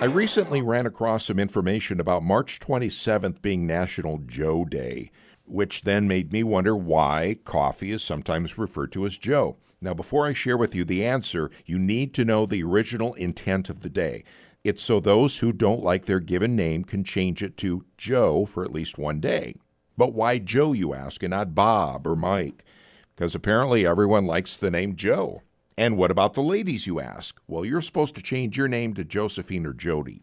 I recently ran across some information about March 27th being National Joe Day, which then made me wonder why coffee is sometimes referred to as Joe. Now, before I share with you the answer, you need to know the original intent of the day. It's so those who don't like their given name can change it to Joe for at least one day. But why Joe, you ask, and not Bob or Mike? Because apparently everyone likes the name Joe. And what about the ladies, you ask? Well, you're supposed to change your name to Josephine or Jody.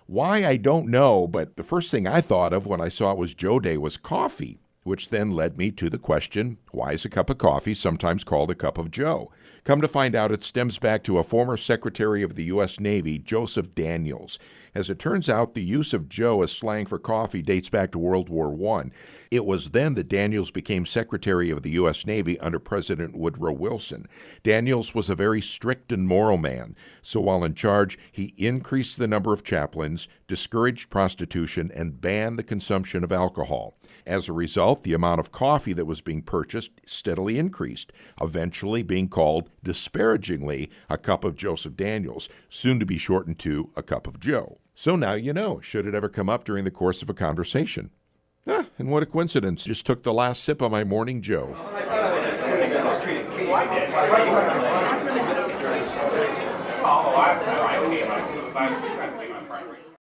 Why, I don't know, but the first thing I thought of when I saw it was Joe Day was coffee, which then led me to the question, why is a cup of coffee sometimes called a cup of Joe? Come to find out, it stems back to a former Secretary of the U.S. Navy, Joseph Daniels. As it turns out, the use of Joe as slang for coffee dates back to World War I. It was then that Daniels became Secretary of the U.S. Navy under President Woodrow Wilson. Daniels was a very strict and moral man, so while in charge, he increased the number of chaplains, discouraged prostitution, and banned the consumption of alcohol. As a result, the amount of coffee that was being purchased steadily increased, eventually being called, disparagingly, a cup of Joseph Daniels, soon to be shortened to a cup of Joe. So now you know, should it ever come up during the course of a conversation. And what a coincidence, just took the last sip of my morning Joe.